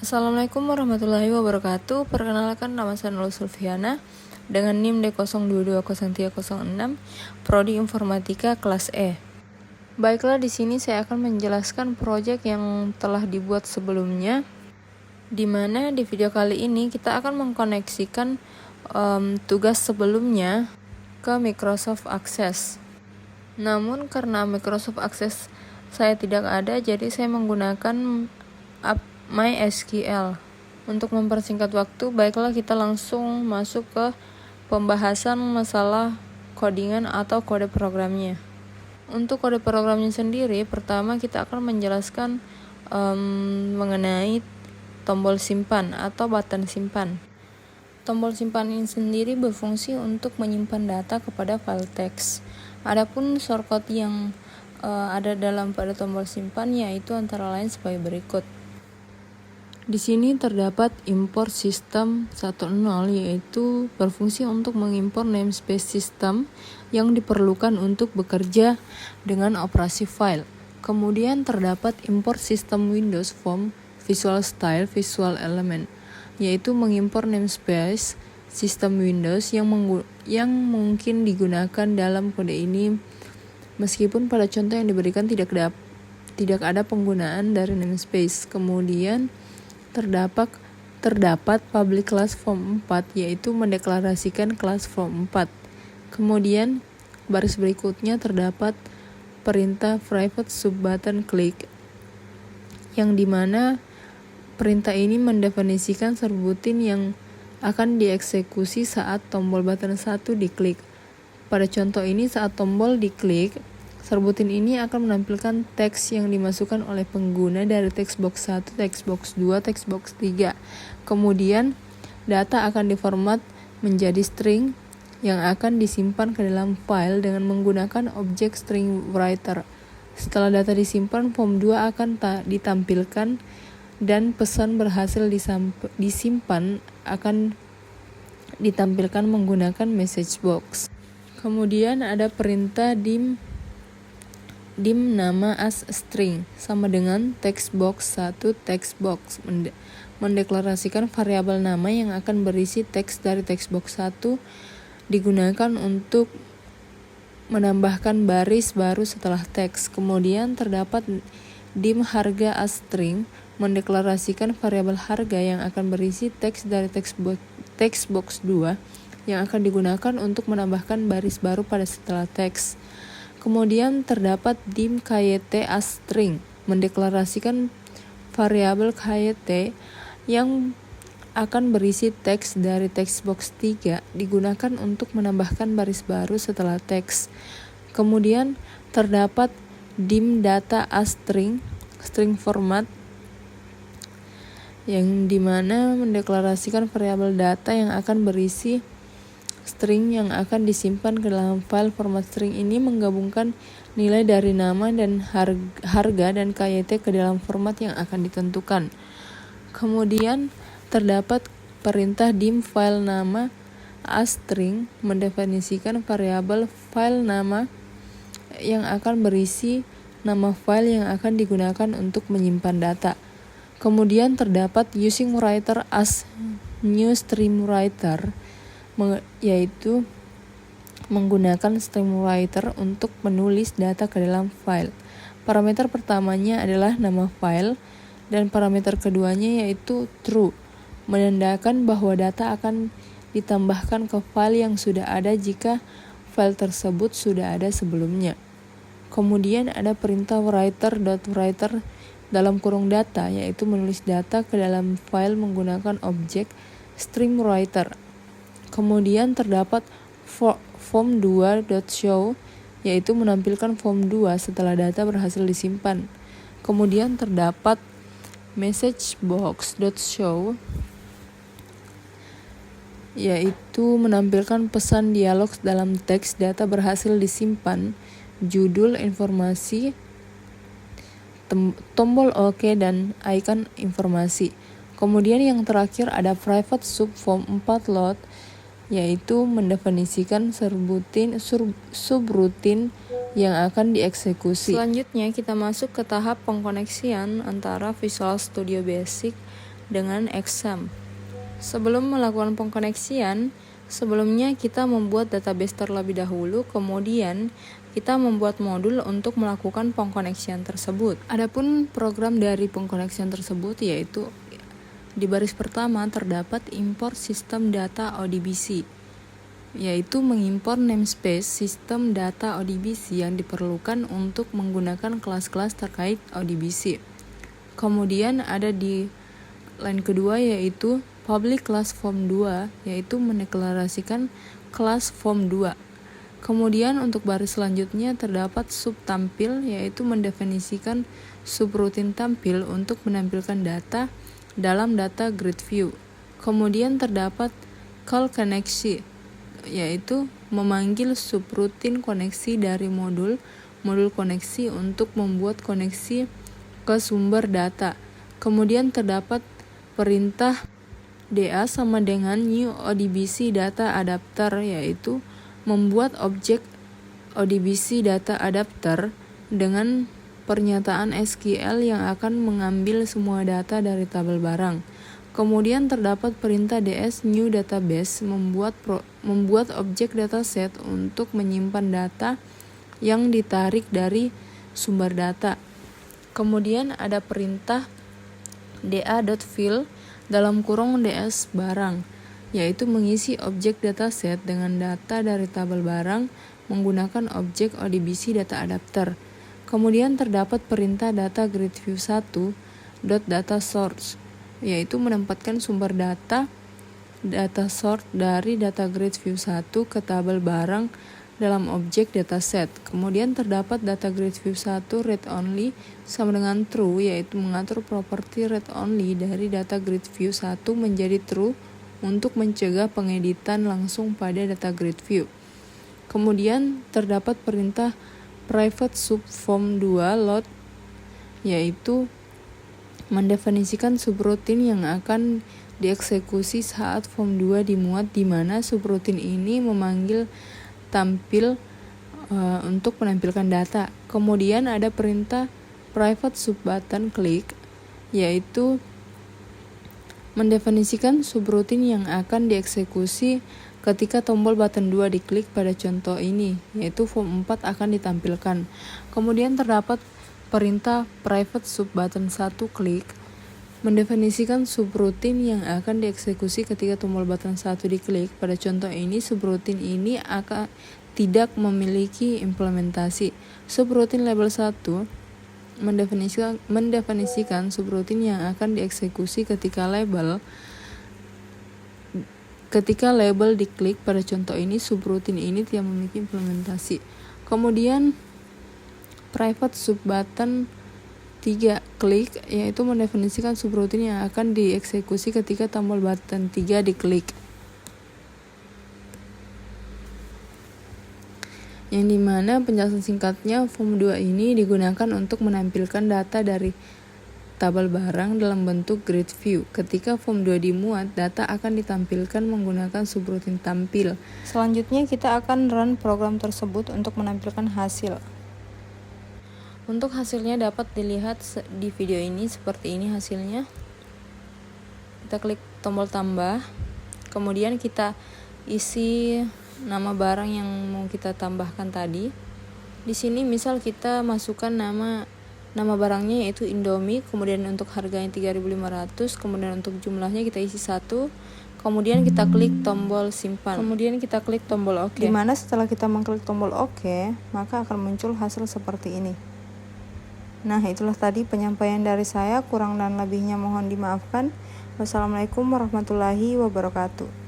Assalamualaikum warahmatullahi wabarakatuh. Perkenalkan, nama saya Nurul Sulfiana dengan NIM D02203006, Prodi Informatika kelas E. Baiklah, di sini saya akan menjelaskan proyek yang telah dibuat sebelumnya, di mana di video kali ini kita akan mengkoneksikan tugas sebelumnya ke Microsoft Access. Namun karena Microsoft Access saya tidak ada, jadi saya menggunakan MySQL. Untuk mempersingkat waktu, baiklah kita langsung masuk ke pembahasan masalah codingan atau kode programnya. Untuk kode programnya sendiri, pertama kita akan menjelaskan mengenai tombol simpan atau button simpan. Tombol simpan ini sendiri berfungsi untuk menyimpan data kepada file teks. Adapun shortcut yang ada pada tombol simpan yaitu antara lain sebagai berikut. Di sini terdapat import system 10, yaitu berfungsi untuk mengimpor namespace sistem yang diperlukan untuk bekerja dengan operasi file. Kemudian terdapat import system Windows from Visual Style Visual Element, yaitu mengimpor namespace sistem Windows yang mungkin digunakan dalam kode ini, meskipun pada contoh yang diberikan tidak ada penggunaan dari namespace. Kemudian terdapat public class form 4, yaitu mendeklarasikan kelas form 4. Kemudian baris berikutnya terdapat perintah private sub button click, yang dimana perintah ini mendefinisikan serbutin yang akan dieksekusi saat tombol button 1 diklik. Pada contoh ini, saat tombol diklik, serbutin ini akan menampilkan teks yang dimasukkan oleh pengguna dari text box 1, text box 2, text box 3. Kemudian data akan diformat menjadi string yang akan disimpan ke dalam file dengan menggunakan objek string writer. Setelah data disimpan, form 2 akan ditampilkan dan pesan berhasil disimpan akan ditampilkan menggunakan message box. Kemudian ada perintah dim nama as string sama dengan text box 1 text box mendeklarasikan variabel nama yang akan berisi teks dari text box 1 digunakan untuk menambahkan baris baru setelah teks. Kemudian terdapat dim harga as string mendeklarasikan variabel harga yang akan berisi teks dari text box 2 yang akan digunakan untuk menambahkan baris baru pada setelah teks. Kemudian terdapat dim kyt as string mendeklarasikan variabel kyt yang akan berisi teks dari text box 3 digunakan untuk menambahkan baris baru setelah teks. Kemudian terdapat dim data as string format, yang dimana mendeklarasikan variabel data yang akan berisi string yang akan disimpan ke dalam file. Format string ini menggabungkan nilai dari nama dan harga dan kyt ke dalam format yang akan ditentukan. Kemudian terdapat perintah dim file nama as string mendefinisikan variabel file nama yang akan berisi nama file yang akan digunakan untuk menyimpan data. Kemudian terdapat using writer as new stream writer, yaitu menggunakan stream writer untuk menulis data ke dalam file. Parameter pertamanya adalah nama file dan parameter keduanya yaitu true, menandakan bahwa data akan ditambahkan ke file yang sudah ada jika file tersebut sudah ada sebelumnya. Kemudian ada perintah writer.writer dalam kurung data, yaitu menulis data ke dalam file menggunakan objek stream writer. Kemudian terdapat form 2.show, yaitu menampilkan form 2 setelah data berhasil disimpan. Kemudian terdapat message box.show, yaitu menampilkan pesan dialog dalam teks data berhasil disimpan, judul, informasi, tombol OK, dan icon informasi. Kemudian yang terakhir ada private subform 4 load, yaitu mendefinisikan subrutin yang akan dieksekusi. Selanjutnya kita masuk ke tahap pengkoneksian antara Visual Studio Basic dengan exam. Sebelum melakukan pengkoneksian, sebelumnya kita membuat database terlebih dahulu, kemudian kita membuat modul untuk melakukan pengkoneksian tersebut. Adapun program dari pengkoneksian tersebut yaitu di baris pertama terdapat import sistem data ODBC, yaitu mengimpor namespace sistem data ODBC yang diperlukan untuk menggunakan kelas-kelas terkait ODBC. Kemudian ada di line kedua yaitu public class form 2, yaitu mendeklarasikan kelas form 2. Kemudian untuk baris selanjutnya terdapat sub tampil, yaitu mendefinisikan subrutin tampil untuk menampilkan data dalam data grid view. Kemudian terdapat call koneksi, yaitu memanggil subrutin koneksi dari modul koneksi untuk membuat koneksi ke sumber data. Kemudian terdapat perintah DA sama dengan new ODBC data adapter, yaitu membuat objek ODBC data adapter dengan pernyataan SQL yang akan mengambil semua data dari tabel barang. Kemudian terdapat perintah DS new database membuat objek dataset untuk menyimpan data yang ditarik dari sumber data. Kemudian ada perintah da.fill dalam kurung DS barang, yaitu mengisi objek dataset dengan data dari tabel barang menggunakan objek ODBC data adapter. Kemudian terdapat perintah data grid view 1.data source, yaitu menempatkan sumber data source dari data grid view 1 ke tabel barang dalam objek dataset. Kemudian terdapat data grid view 1 read only sama dengan true, yaitu mengatur properti read only dari data grid view 1 menjadi true untuk mencegah pengeditan langsung pada data grid view. Kemudian terdapat perintah private subform 2 load, yaitu mendefinisikan subrutin yang akan dieksekusi saat form 2 dimuat, di mana subrutin ini memanggil tampil untuk menampilkan data. Kemudian ada perintah private subbutton click, yaitu mendefinisikan subrutin yang akan dieksekusi ketika tombol button 2 diklik pada contoh ini, yaitu form 4 akan ditampilkan. Kemudian terdapat perintah private subbutton 1 click, mendefinisikan subrutin yang akan dieksekusi ketika tombol button 1 diklik. Pada contoh ini, subrutin ini akan tidak memiliki implementasi. Subrutin label 1 mendefinisikan subrutin yang akan dieksekusi ketika label diklik. Pada contoh ini, subrutin ini tidak memiliki implementasi. Kemudian private subbutton 3 klik, yaitu mendefinisikan subrutin yang akan dieksekusi ketika tombol button 3 diklik, yang dimana penjelasan singkatnya form 2 ini digunakan untuk menampilkan data dari tabel barang dalam bentuk grid view. Ketika form 2 dimuat, data akan ditampilkan menggunakan subrutin tampil. Selanjutnya kita akan run program tersebut untuk menampilkan hasil. Untuk hasilnya dapat dilihat di video ini, seperti ini hasilnya. Kita klik tombol tambah, kemudian kita isi nama barang yang mau kita tambahkan tadi. Di sini misal kita masukkan nama barangnya yaitu Indomie, kemudian untuk harganya 3.500, kemudian untuk jumlahnya kita isi 1. Kemudian kita klik tombol simpan. Kemudian kita klik tombol OK. Dimana setelah kita mengklik tombol OK, maka akan muncul hasil seperti ini. Nah, itulah tadi penyampaian dari saya, kurang dan lebihnya mohon dimaafkan. Wassalamualaikum warahmatullahi wabarakatuh.